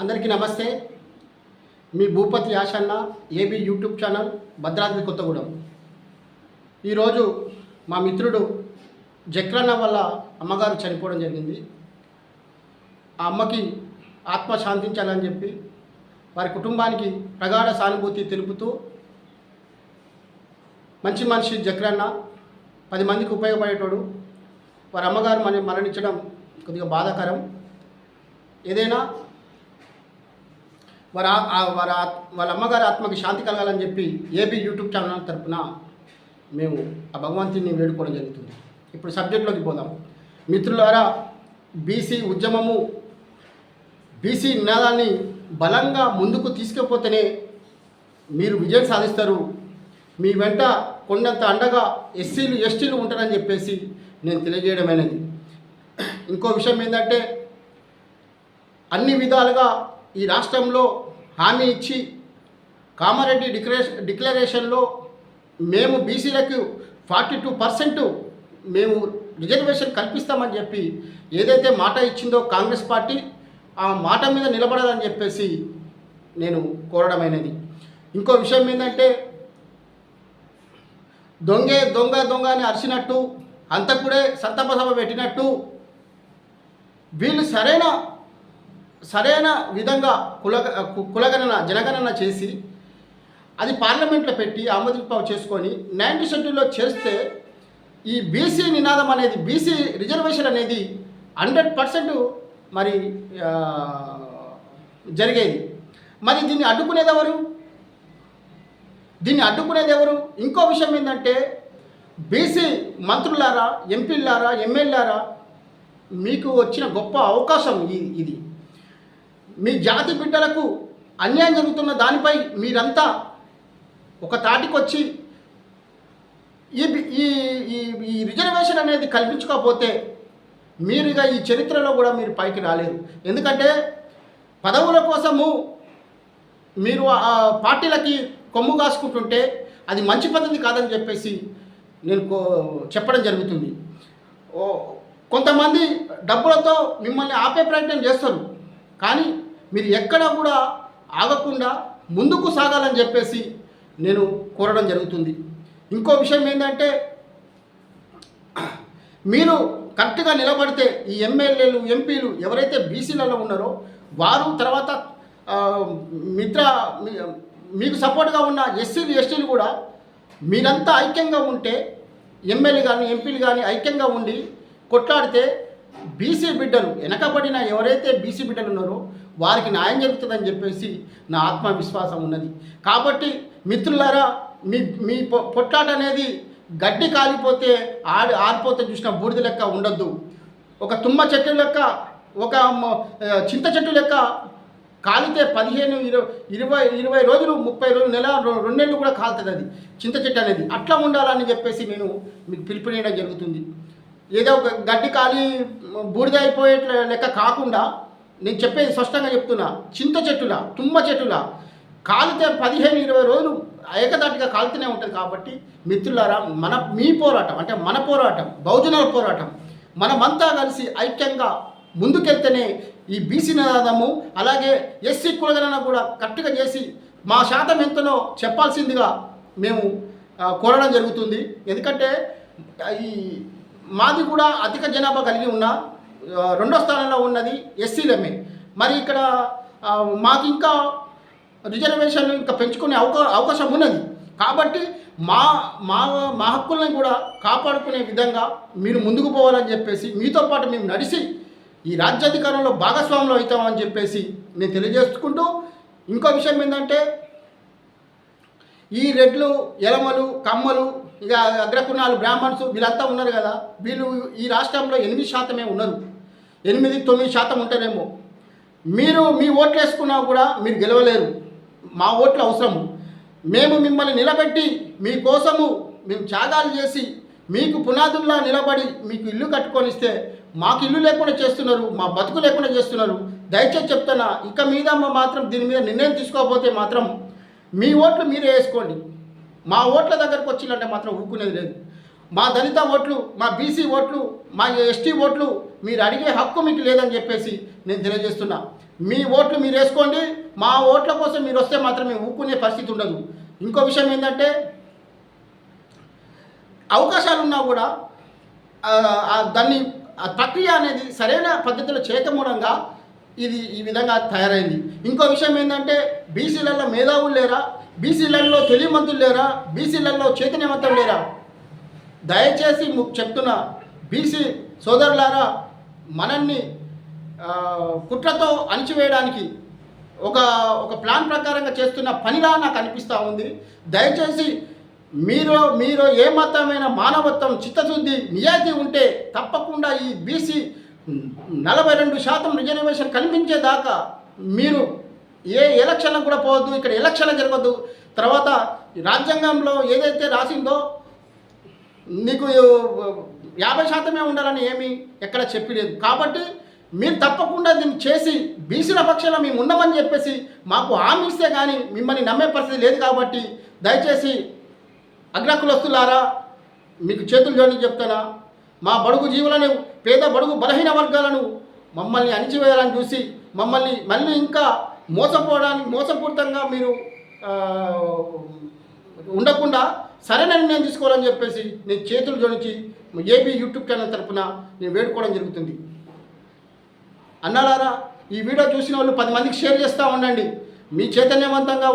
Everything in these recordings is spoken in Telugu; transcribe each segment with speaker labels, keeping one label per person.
Speaker 1: అందరికీ నమస్తే. మీ Bhupathi Yashanna AB YouTube channel Bhadradri Kothagudem. ఈరోజు మా మిత్రుడు జక్రన్న వల్ల అమ్మగారు చనిపోవడం జరిగింది. ఆ అమ్మకి ఆత్మ శాంతించాలని చెప్పి వారి కుటుంబానికి ప్రగాఢ సానుభూతి తెలుపుతూ, మంచి మనిషి జక్రన్న 10 మందికి ఉపయోగపడేటోడు. వారి అమ్మగారు మరణించడం కొద్దిగా బాధాకరం. ఏదైనా వాళ్ళ అమ్మగారి ఆత్మకి శాంతి కలగాలని చెప్పి ఏబీ యూట్యూబ్ ఛానల్ తరపున మేము ఆ భగవంతుని వేడుకోవడం జరుగుతుంది. ఇప్పుడు సబ్జెక్ట్లోకి పోదాం. మిత్రులారా, బీసీ ఉద్యమము, బీసీ నినాదాన్ని బలంగా ముందుకు తీసుకుపోతేనే మీరు విజయం సాధిస్తారు. మీ వెంట కొండంత అండగా ఎస్సీలు ఎస్టీలు ఉంటారని చెప్పేసి నేను తెలియజేయడమైనది. ఇంకో విషయం ఏంటంటే, అన్ని విధాలుగా ఈ రాష్ట్రంలో హామీ ఇచ్చి కామారెడ్డి డిక్లరేషన్లో మేము బీసీలకు 42% మేము రిజర్వేషన్ కల్పిస్తామని చెప్పి ఏదైతే మాట ఇచ్చిందో కాంగ్రెస్ పార్టీ, ఆ మాట మీద నిలబడదని చెప్పేసి నేను కోరడమైనది. ఇంకో విషయం ఏంటంటే, దొంగే దొంగ దొంగ అని అరిచినట్టు, అంతకుడే సంతాప సభ పెట్టినట్టు వీళ్ళు సరైన విధంగా కులగణన జనగణన చేసి అది పార్లమెంట్లో పెట్టి ఆమోదింప చేసుకొని 90 షెడ్యూల్లో చేస్తే ఈ బీసీ నినాదం అనేది, బీసీ రిజర్వేషన్ అనేది 100% మరి జరిగేది. మరి దీన్ని అడ్డుకునేది ఎవరు? ఇంకో విషయం ఏంటంటే, బీసీ మంత్రులారా, ఎంపీలారా, ఎమ్మెల్యేలారా, మీకు వచ్చిన గొప్ప అవకాశం ఇది. మీ జాతి బిడ్డలకు అన్యాయం జరుగుతున్న దానిపై మీరంతా ఒక తాటికొచ్చి ఈ రిజర్వేషన్ అనేది కల్పించకపోతే మీరుగా ఈ చరిత్రలో కూడా మీరు పైకి రాలేరు. ఎందుకంటే పదవుల కోసము మీరు ఆ పార్టీలకి కొమ్ము కాసుకుంటుంటే అది మంచి పద్ధతి కాదని చెప్పేసి నేను చెప్పడం జరుగుతుంది. కొంతమంది డబ్బులతో మిమ్మల్ని ఆపే ప్రయత్నం చేస్తారు, కానీ మీరు ఎక్కడ కూడా ఆగకుండా ముందుకు సాగాలని చెప్పేసి నేను కోరడం జరుగుతుంది. ఇంకో విషయం ఏంటంటే, మీరు కరెక్ట్గా నిలబడితే ఈ ఎమ్మెల్యేలు, ఎంపీలు ఎవరైతే బీసీలలో ఉన్నారో వారు, తర్వాత మీకు సపోర్ట్గా ఉన్న ఎస్సీలు ఎస్టీలు కూడా మీరంతా ఐక్యంగా ఉంటే, ఎమ్మెల్యే కానీ ఎంపీలు కానీ ఐక్యంగా ఉండి కొట్లాడితే బీసీ బిడ్డలు, వెనకబడిన ఎవరైతే బీసీ బిడ్డలు ఉన్నారో వారికి న్యాయం జరుగుతుందని చెప్పేసి నా ఆత్మవిశ్వాసం ఉన్నది. కాబట్టి మిత్రులారా, మీ పొట్లాట అనేది గడ్డి కాలిపోతే ఆరిపోతే చూసిన బూడిద లెక్క ఉండొద్దు. ఒక తుమ్మ చెట్టు లెక్క, ఒక చింత చెట్టు లెక్క కాలితే 15, 20 రోజులు, 30 రోజులు, నెల, 2 నెలలు కూడా కాలుతుంది అది చింత చెట్టు అనేది. అట్లా ఉండాలని చెప్పేసి నేను మీకు పిలుపునేయడం జరుగుతుంది. ఏదో ఒక గడ్డి కాలి బూడిద అయిపోయే లెక్క కాకుండా నేను చెప్పేది స్పష్టంగా చెప్తున్నా. చింత చెట్టులా, తుమ్మ చెట్టులా కాలితే 15, 20 రోజులు ఏకదాటిగా కాలుతూనే ఉంటుంది. కాబట్టి మిత్రులారా, మీ పోరాటం అంటే మన పోరాటం, బహుజనుల పోరాటం, మనమంతా కలిసి ఐక్యంగా ముందుకెళ్తేనే ఈ బీసీ నినాదము, అలాగే ఎస్సీ కులగణన కూడా కరెక్ట్గా చేసి మా శాతం ఎంతనో చెప్పాల్సిందిగా మేము కోరడం జరుగుతుంది. ఎందుకంటే ఈ మాది కూడా అధిక జనాభా కలిగి ఉన్న 2వ స్థానంలో ఉన్నది ఎస్సీలమే. మరి ఇక్కడ మాకు ఇంకా రిజర్వేషన్లు ఇంకా పెంచుకునే అవకాశం ఉన్నది. కాబట్టి మా హక్కులను కూడా కాపాడుకునే విధంగా మీరు ముందుకు పోవాలని చెప్పేసి, మీతో పాటు మేము నడిచి ఈ రాజ్యాధికారంలో భాగస్వాములు అవుతామని చెప్పేసి నేను తెలియజేసుకుంటూ, ఇంకో విషయం ఏంటంటే, ఈ రెడ్లు, ఎలమలు, కమ్మలు, ఇక అగ్రకుణాలు, బ్రాహ్మణ్స్ వీళ్ళంతా ఉన్నారు కదా, వీళ్ళు ఈ రాష్ట్రంలో 8% ఉన్నారు. 8-9% ఉంటారేమో. మీరు మీ ఓట్లు వేసుకున్నా కూడా మీరు గెలవలేరు. మా ఓట్లు అవసరము. మేము మిమ్మల్ని నిలబెట్టి మీకోసము మేము త్యాగాలు చేసి మీకు పునాదుల్లా నిలబడి మీకు ఇల్లు కట్టుకొని ఇస్తే మాకు ఇల్లు లేకుండా చేస్తున్నారు, మా బతుకు లేకుండా చేస్తున్నారు. దయచేసి చెప్తున్నా, ఇక మీద మాత్రం దీని మీద నిర్ణయం తీసుకోకపోతే మాత్రం మీ ఓట్లు మీరే వేసుకోండి. మా ఓట్ల దగ్గరకు వచ్చిందంటే మాత్రం ఊరుకునేది లేదు. మా దళిత ఓట్లు, మా బీసీ ఓట్లు, మా ఎస్టీ ఓట్లు మీరు అడిగే హక్కు మీకు లేదని చెప్పేసి నేను తెలియజేస్తున్నా. మీ ఓట్లు మీరు వేసుకోండి, మా ఓట్ల కోసం మీరు వస్తే మాత్రం మేము ఊక్కునే పరిస్థితి ఉండదు. ఇంకో విషయం ఏంటంటే, అవకాశాలున్నా కూడా దాన్ని ప్రక్రియ అనేది సరైన పద్ధతిలో చేయకమూలంగా ఇది ఈ విధంగా తయారైంది. ఇంకో విషయం ఏంటంటే, బీసీలలో మేధావులు లేరా, బీసీలలో తెలివిమంతులు లేరా, బీసీలలో చైతన్యవంతులు లేరా? దయచేసి చెప్తున్నా, బీసీ సోదరులారా, మనల్ని కుట్రతో అణిచివేయడానికి ఒక ప్లాన్ ప్రకారంగా చేస్తున్న పనిలా నాకు అనిపిస్తూ ఉంది. దయచేసి మీరు ఏ మతమైన మానవత్వం, చిత్తశుద్ధి, నిజాయితీ ఉంటే తప్పకుండా ఈ బీసీ 42% రిజర్వేషన్ కల్పించేదాకా మీరు ఏ ఎలక్షన్లకు కూడా పోవద్దు, ఇక్కడ ఎలక్షన్లు జరగద్దు. తర్వాత రాజ్యాంగంలో ఏదైతే రాసిందో నీకు 50% ఉండాలని ఏమీ ఎక్కడ చెప్పలేదు. కాబట్టి మీరు తప్పకుండా దీన్ని చేసి బీసీల పక్షాన మేము ఉన్నామని చెప్పేసి మాకు హామీ ఇస్తే కానీ మిమ్మల్ని నమ్మే పరిస్థితి లేదు. కాబట్టి దయచేసి అగ్రకులస్తులారా, మీకు చేతులు జోడించి చెప్తానా, మా బడుగు జీవులను, పేద బడుగు బలహీన వర్గాలను మమ్మల్ని అణిచివేయాలని చూసి మమ్మల్ని మళ్ళీ ఇంకా మోసపూరితంగా మీరు ఉండకుండా సరైన నిర్ణయం తీసుకోవాలని చెప్పేసి నేను చేతులు జోడించి ఏబీ యూట్యూబ్ ఛానల్ తరఫున నేను వేడుకోవడం జరుగుతుంది. అన్నాలారా, ఈ వీడియో చూసిన వాళ్ళు 10 మందికి షేర్ చేస్తూ ఉండండి. మీ చైతన్యవంతంగా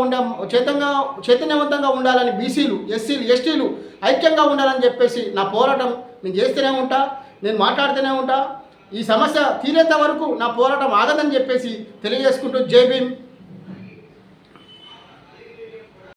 Speaker 1: ఉండాలని బీసీలు, ఎస్సీలు, ఎస్టీలు ఐక్యంగా ఉండాలని చెప్పేసి నా పోరాటం నేను చేస్తూనే ఉంటా, నేను మాట్లాడుతూనే ఉంటా. ఈ సమస్య తీరేంత వరకు నా పోరాటం ఆగదని చెప్పేసి తెలియజేసుకుంటూ జై భీమ్.